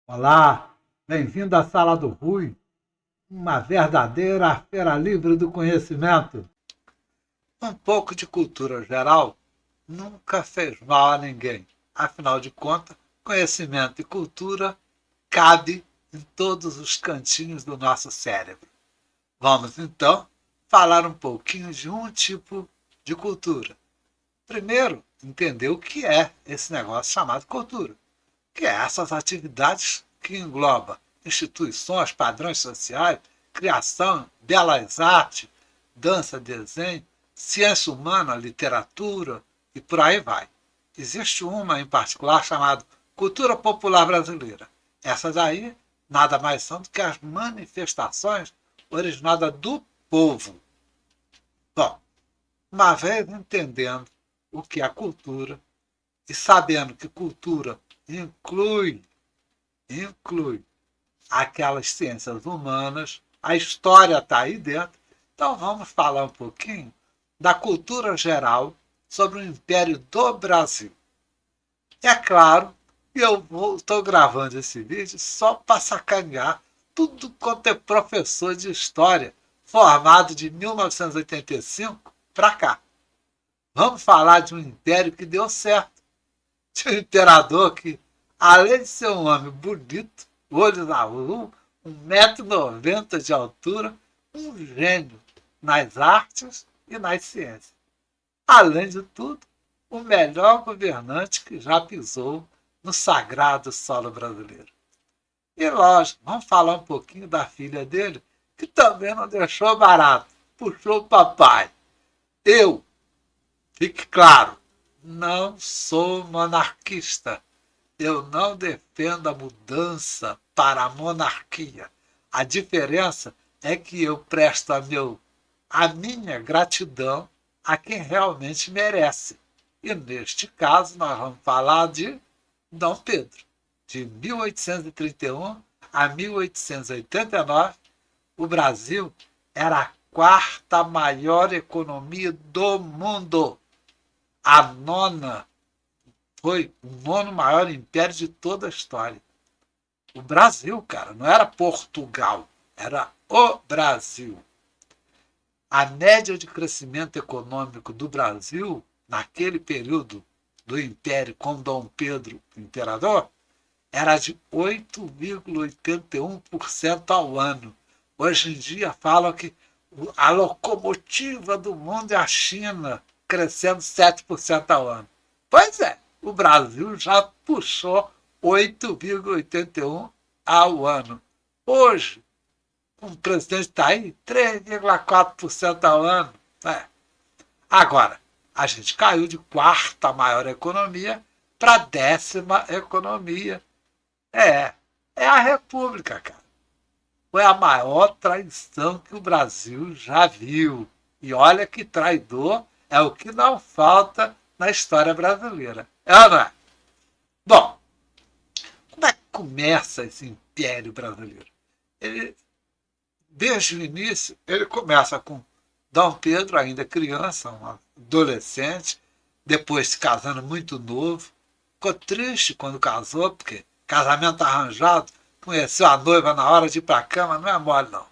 Olá, bem-vindo à Sala do Rui, uma verdadeira feira livre do conhecimento. Um pouco de cultura geral nunca fez mal a ninguém. Afinal de contas, conhecimento e cultura cabe em todos os cantinhos do nosso cérebro. Vamos então falar um pouquinho de um tipo de cultura. Primeiro, entender o que é esse negócio chamado cultura, que é essas atividades que engloba instituições, padrões sociais, criação, belas artes, dança, desenho, ciência humana, literatura e por aí vai. Existe uma em particular chamada Cultura Popular Brasileira. Essas aí nada mais são do que as manifestações originadas do povo. Bom, uma vez entendendo o que é cultura e sabendo que cultura inclui aquelas ciências humanas, a história está aí dentro. Então vamos falar um pouquinho da cultura geral sobre o Império do Brasil. É claro que eu estou gravando esse vídeo só para sacanear tudo quanto é professor de história formado de 1985 para cá. Vamos falar de um império que deu certo, de um imperador que, além de ser um homem bonito, olhos azul, 1,90 m de altura, um gênio nas artes e nas ciências. Além de tudo, o melhor governante que já pisou no sagrado solo brasileiro. E lógico, vamos falar um pouquinho da filha dele, que também não deixou barato, puxou o papai. Eu, fique claro, não sou monarquista. Eu não defendo a mudança para a monarquia. A diferença é que eu presto a minha gratidão a quem realmente merece. E neste caso nós vamos falar de Dom Pedro. De 1831 a 1889, o Brasil era a quarta maior economia do mundo. A nona foi o nono maior império de toda a história. O Brasil, cara, não era Portugal, era o Brasil. A média de crescimento econômico do Brasil, naquele período do Império com Dom Pedro, imperador, era de 8,81% ao ano. Hoje em dia falam que a locomotiva do mundo é a China, crescendo 7% ao ano. Pois é, o Brasil já puxou 8,81% ao ano. Hoje, o presidente está aí 3,4% ao ano. É. Agora, a gente caiu de quarta maior economia para décima economia. É a República, cara. Foi a maior traição que o Brasil já viu. E olha que traidor é o que não falta na história brasileira. É ou não é? Bom, como é que começa esse Império Brasileiro? Ele, desde o início, ele começa com Dom Pedro, ainda criança, um adolescente, depois se casando muito novo. Ficou triste quando casou, porque casamento arranjado, conheceu a noiva na hora de ir para a cama, não é mole não.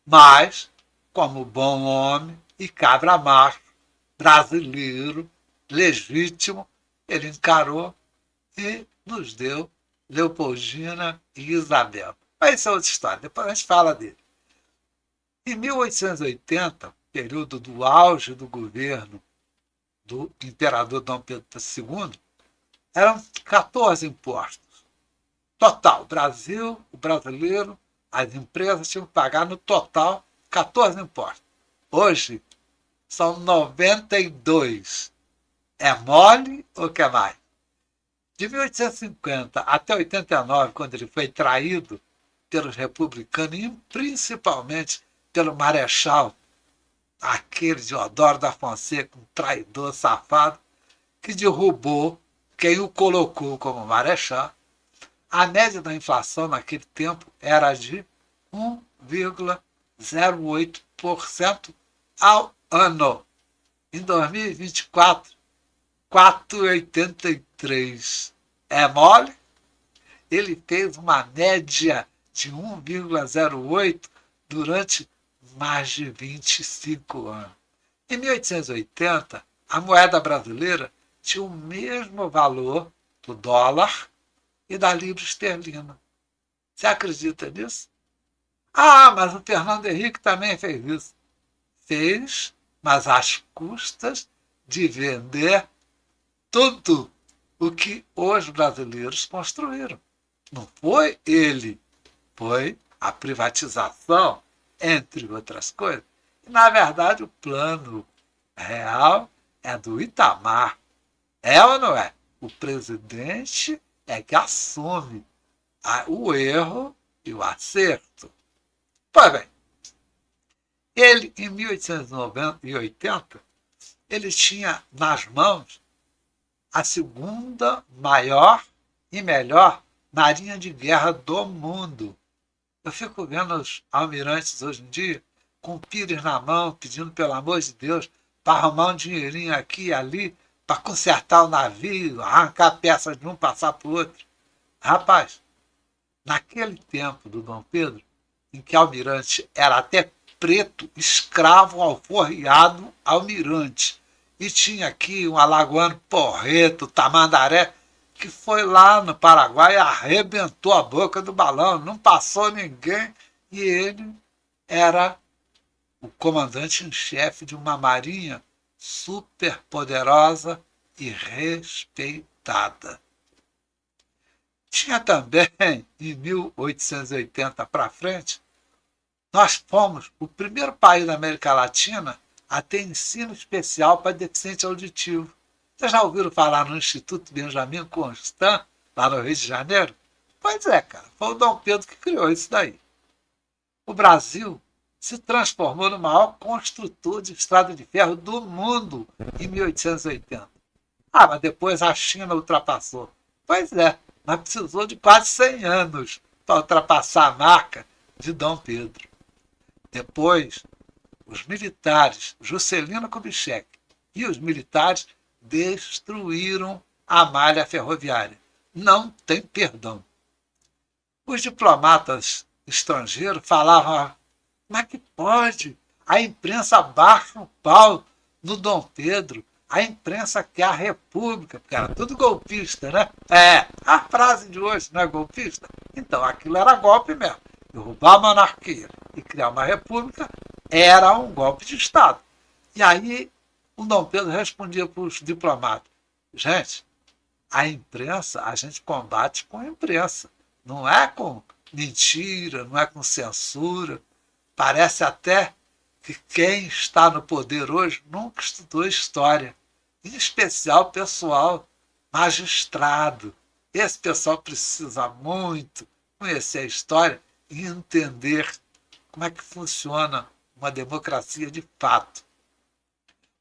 Mas, como bom homem e cabra macho, brasileiro, legítimo, ele encarou e nos deu Leopoldina e Isabel. Mas isso é outra história, depois a gente fala dele. Em 1880, período do auge do governo do imperador Dom Pedro II, eram 14 impostos. Total, o brasileiro, as empresas tinham que pagar no total 14 impostos. Hoje, são 92. É mole ou quer mais? De 1850 até 89, quando ele foi traído pelos republicanos e principalmente pelo Marechal, aquele Deodoro da Fonseca, um traidor safado, que derrubou quem o colocou como Marechal, a média da inflação naquele tempo era de 1,08% ao ano. Em 2024, 4,83%. É mole? ele fez uma média de 1,08 durante mais de 25 anos. Em 1880, a moeda brasileira tinha o mesmo valor do dólar e da libra esterlina. Você acredita nisso? Ah, mas o Fernando Henrique também fez isso. Fez, mas às custas de vender tudo o que os brasileiros construíram. Não foi ele, foi a privatização, entre outras coisas. E, na verdade, o plano real é do Itamar. É ou não é? O presidente é que assume o erro e o acerto. Pois bem, ele, em 1880, ele tinha nas mãos a segunda maior e melhor marinha de guerra do mundo. Eu fico vendo os almirantes hoje em dia com o pires na mão, pedindo pelo amor de Deus para arrumar um dinheirinho aqui e ali, para consertar o navio, arrancar peças de um, passar para o outro. Rapaz, naquele tempo do Dom Pedro, em que almirante era até preto, escravo, alforriado, almirante, e tinha aqui um alagoano porreto, tamandaré, que foi lá no Paraguai e arrebentou a boca do balão, não passou ninguém, e ele era o comandante em chefe de uma marinha super poderosa e respeitada. Tinha também, em 1880 para frente, nós fomos o primeiro país da América Latina a ter ensino especial para deficiente auditivo. Vocês já ouviram falar no Instituto Benjamin Constant, lá no Rio de Janeiro? Pois é, cara, foi o Dom Pedro que criou isso daí. O Brasil se transformou no maior construtor de estrada de ferro do mundo em 1880. Ah, mas depois a China ultrapassou. Pois é, mas precisou de quase 100 anos para ultrapassar a marca de Dom Pedro. Depois, os militares, Juscelino Kubitschek e os militares destruíram a malha ferroviária. Não tem perdão. Os diplomatas estrangeiros falavam, mas que pode? A imprensa baixa o pau no Dom Pedro. A imprensa quer a república, porque era tudo golpista, né? É, a frase de hoje não é golpista? Então, aquilo era golpe mesmo. Derrubar a monarquia e criar uma república era um golpe de Estado. E aí o Dom Pedro respondia para os diplomatas, gente, a imprensa a gente combate com a imprensa, não é com mentira, não é com censura. Parece até que quem está no poder hoje nunca estudou história, em especial pessoal magistrado. Esse pessoal precisa muito conhecer a história e entender como é que funciona uma democracia de fato.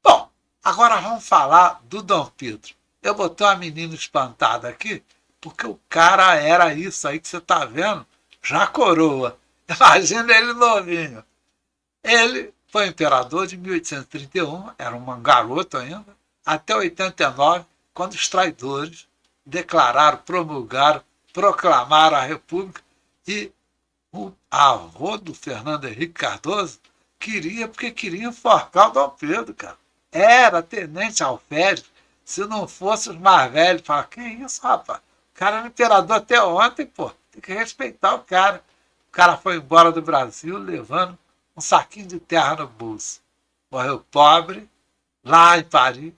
Bom, agora vamos falar do Dom Pedro. Eu botei uma menina espantada aqui, porque o cara era isso aí que você está vendo, já coroa. Imagina ele novinho. Ele foi imperador de 1831, era um garoto ainda, até 89, quando os traidores declararam, promulgaram, proclamaram a República e o avô do Fernando Henrique Cardoso queria, porque queria enforcar o Dom Pedro, cara. Era tenente alferes. Se não fosse os mais velhos, falavam, que isso, rapaz? O cara era imperador até ontem, pô. Tem que respeitar o cara. O cara foi embora do Brasil levando um saquinho de terra no bolso. Morreu pobre, lá em Paris.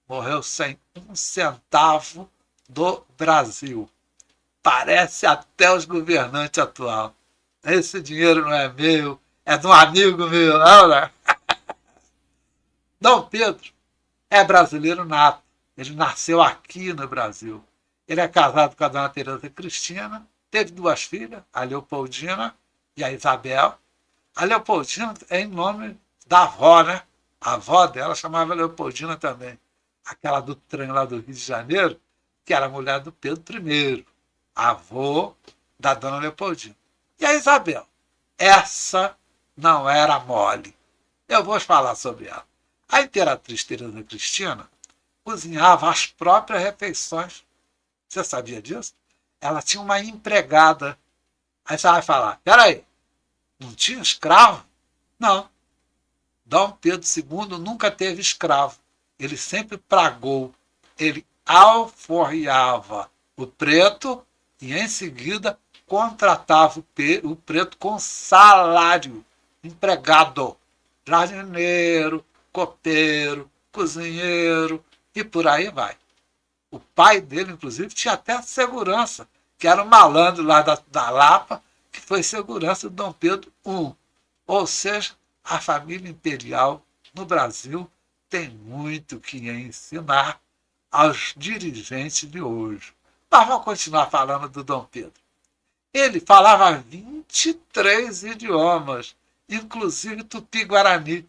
Morreu sem um centavo do Brasil. Parece até os governantes atuais. Esse dinheiro não é meu, é de um amigo meu, não, né? Dom Pedro é brasileiro nato. Ele nasceu aqui no Brasil. Ele é casado com a dona Teresa Cristina, teve 2 filhas, a Leopoldina e a Isabel. A Leopoldina é em nome da avó, né? A avó dela chamava Leopoldina também. Aquela do trem lá do Rio de Janeiro, que era a mulher do Pedro I, avô da dona Leopoldina. E a Isabel? Essa não era mole. Eu vou falar sobre ela. A imperatriz Teresa Cristina cozinhava as próprias refeições. Você sabia disso? ela tinha uma empregada. Aí você vai falar, peraí, não tinha escravo? Não. Dom Pedro II nunca teve escravo. Ele sempre pagou. Ele alforriava o preto e, em seguida, contratava o preto com salário. Empregado. Jardineiro, copeiro, cozinheiro e por aí vai. O pai dele, inclusive, tinha até segurança, que era um malandro lá da Lapa, que foi segurança do Dom Pedro I. Ou seja, a família imperial no Brasil tem muito que ensinar aos dirigentes de hoje. Mas vamos continuar falando do Dom Pedro. Ele falava 23 idiomas, inclusive tupi-guarani.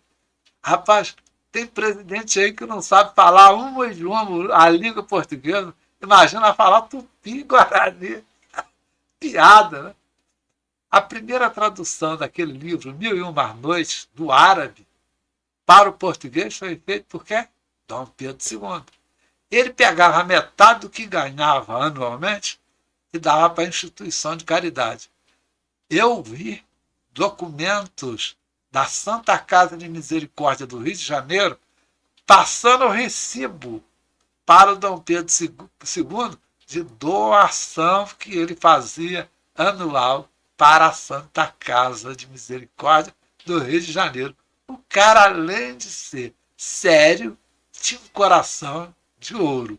Rapaz, tem presidente aí que não sabe falar um idioma, a língua portuguesa. Imagina falar tupi-guarani. Piada, né? A primeira tradução daquele livro, Mil e Uma Noites, do árabe, para o português foi feito por quê? Dom Pedro II. Ele pegava metade do que ganhava anualmente e dava para a instituição de caridade. Eu vi documentos da Santa Casa de Misericórdia do Rio de Janeiro passando o recibo para o Dom Pedro II de doação que ele fazia anual para a Santa Casa de Misericórdia do Rio de Janeiro. O cara, além de ser sério, tinha um coração de ouro.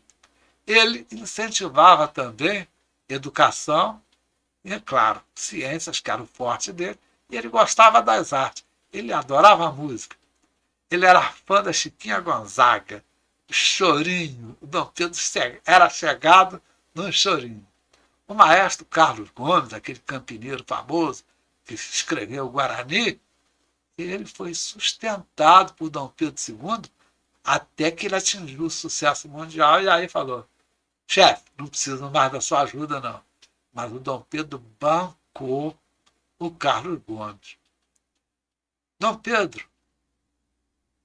Ele incentivava também educação e, é claro, ciências, que era o forte dele, e ele gostava das artes. Ele adorava a música. Ele era fã da Chiquinha Gonzaga, Chorinho. O Dom Pedro era chegado no Chorinho. O maestro Carlos Gomes, aquele campineiro famoso que escreveu o Guarani, ele foi sustentado por Dom Pedro II até que ele atingiu o sucesso mundial e aí falou, chefe, não preciso mais da sua ajuda não. Mas o Dom Pedro bancou o Carlos Gomes. Dom Pedro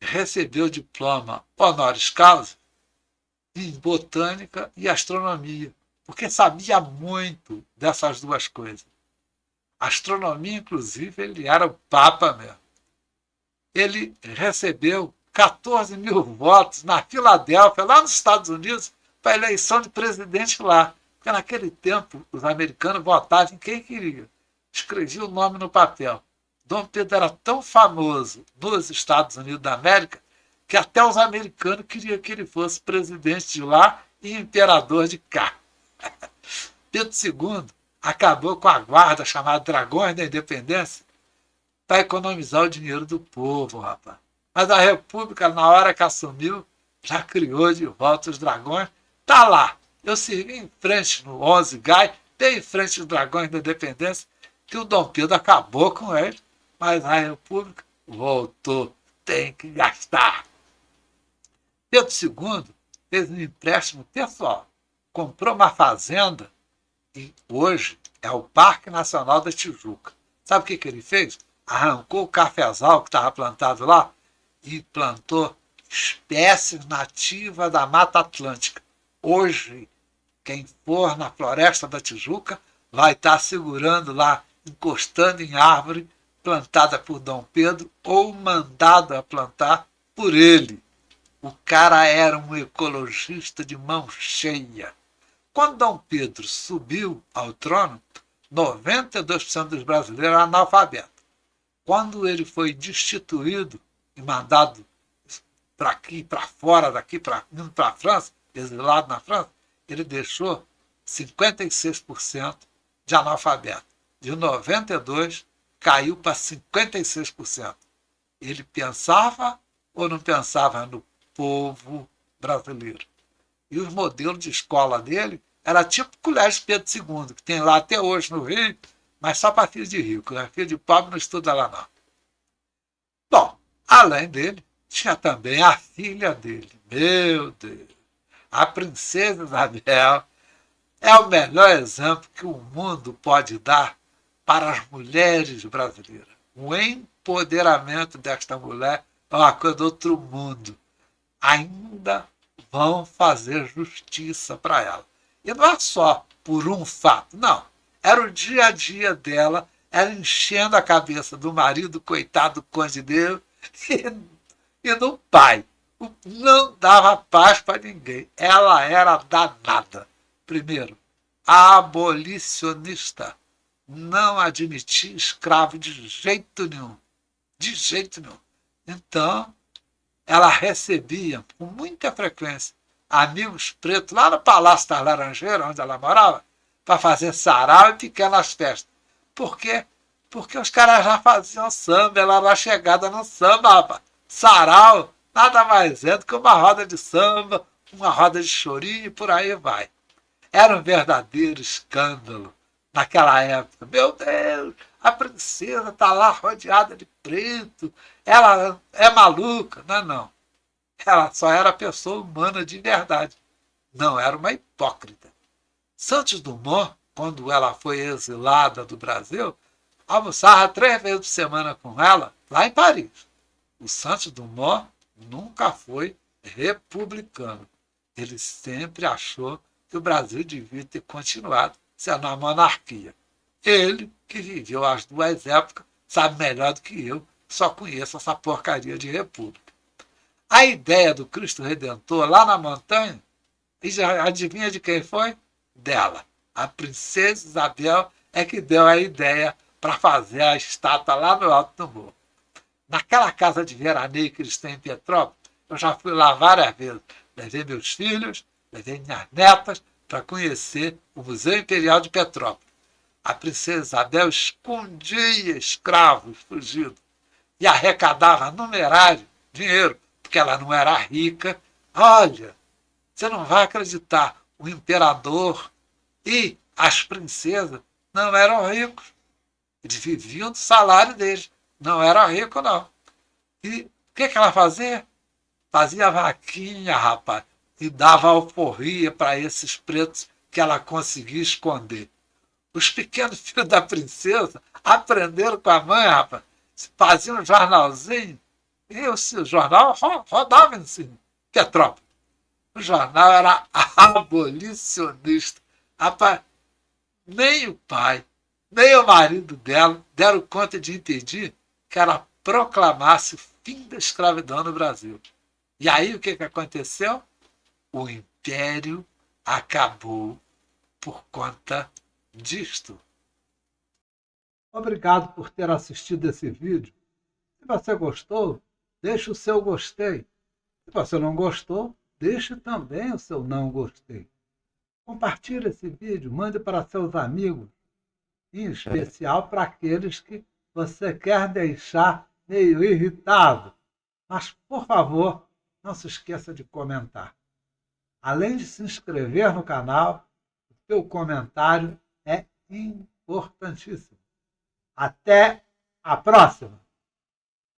recebeu diploma honoris causa em botânica e astronomia, porque sabia muito dessas duas coisas. Astronomia, inclusive, ele era o Papa mesmo. Ele recebeu 14 mil votos na Filadélfia, lá nos Estados Unidos, para a eleição de presidente lá. Porque naquele tempo os americanos votavam em quem queria. Escrevia o nome no papel. Dom Pedro era tão famoso nos Estados Unidos da América que até os americanos queriam que ele fosse presidente de lá e imperador de cá. Pedro II acabou com a guarda chamada Dragões da Independência para economizar o dinheiro do povo, rapaz. Mas a República, na hora que assumiu, já criou de volta os dragões. Tá lá. Eu servi em frente no 11 Gai, bem em frente aos Dragões da Independência, que o Dom Pedro acabou com ele, mas a República voltou. Tem que gastar. Pedro II fez um empréstimo pessoal, comprou uma fazenda e hoje é o Parque Nacional da Tijuca. Sabe o que ele fez? Arrancou o cafezal que estava plantado lá e plantou espécies nativas da Mata Atlântica. Hoje, quem for na Floresta da Tijuca vai estar segurando lá, encostando em árvore plantada por Dom Pedro ou mandada a plantar por ele. O cara era um ecologista de mão cheia. Quando Dom Pedro subiu ao trono, 92% dos brasileiros eram analfabetos. Quando ele foi destituído e mandado para aqui, para fora daqui, indo para a França, exilado na França, ele deixou 56% de analfabeto. De 92% caiu para 56%. Ele pensava ou não pensava no povo brasileiro? E os modelos de escola dele era tipo o Colégio Pedro II, que tem lá até hoje no Rio, mas só para filho de rico, né? Filho de pobre não estuda lá não. Bom, além dele, tinha também a filha dele. Meu Deus! A princesa Isabel é o melhor exemplo que o mundo pode dar para as mulheres brasileiras. O empoderamento desta mulher é uma coisa do outro mundo. Ainda vão fazer justiça para ela. E não é só por um fato. Não. Era o dia a dia dela, ela enchendo a cabeça do marido, coitado do cônjuge dele, e do pai. Não dava paz para ninguém. Ela era danada. Primeiro, abolicionista. Não admitia escravo de jeito nenhum. De jeito nenhum. Então, ela recebia com muita frequência amigos pretos lá no Palácio das Laranjeiras, onde ela morava, para fazer sarau e pequenas festas. Por quê? Porque os caras já faziam samba, ela era chegada no samba, rapaz. Sarau nada mais é do que uma roda de samba, uma roda de chorinho e por aí vai. Era um verdadeiro escândalo naquela época. Meu Deus, a princesa está lá rodeada de preto, ela é maluca. Não, não. Ela só era pessoa humana de verdade. Não era uma hipócrita. Santos Dumont, quando ela foi exilada do Brasil, almoçava 3 vezes por semana com ela, lá em Paris. O Santos Dumont nunca foi republicano. Ele sempre achou que o Brasil devia ter continuado sendo uma monarquia. Ele, que viveu as 2 épocas, sabe melhor do que eu, só conheço essa porcaria de república. A ideia do Cristo Redentor lá na montanha, e já adivinha de quem foi? Dela. A princesa Isabel é que deu a ideia para fazer a estátua lá no alto do morro. Naquela casa de veraneio que eles têm em Petrópolis, eu já fui lá várias vezes. Levei meus filhos, levei minhas netas para conhecer o Museu Imperial de Petrópolis. A princesa Isabel escondia escravos fugidos e arrecadava numerário dinheiro, porque ela não era rica. Olha, você não vai acreditar, o imperador e as princesas não eram ricos. Eles viviam do salário deles. Não era rico, não. E o que ela fazia? Fazia vaquinha, rapaz, e dava alforria para esses pretos que ela conseguia esconder. Os pequenos filhos da princesa aprenderam com a mãe, rapaz, faziam um jornalzinho, e o jornal rodava em Petrópolis. O jornal era abolicionista. Rapaz, nem o pai, nem o marido dela deram conta de impedir que ela proclamasse o fim da escravidão no Brasil. E aí o que aconteceu? O império acabou por conta disto. Obrigado por ter assistido esse vídeo. Se você gostou, deixe o seu gostei. Se você não gostou, deixe também o seu não gostei. Compartilhe esse vídeo, mande para seus amigos, em especial para aqueles que você quer deixar meio irritado. Mas, por favor, não se esqueça de comentar. Além de se inscrever no canal, o seu comentário é importantíssimo. Até a próxima!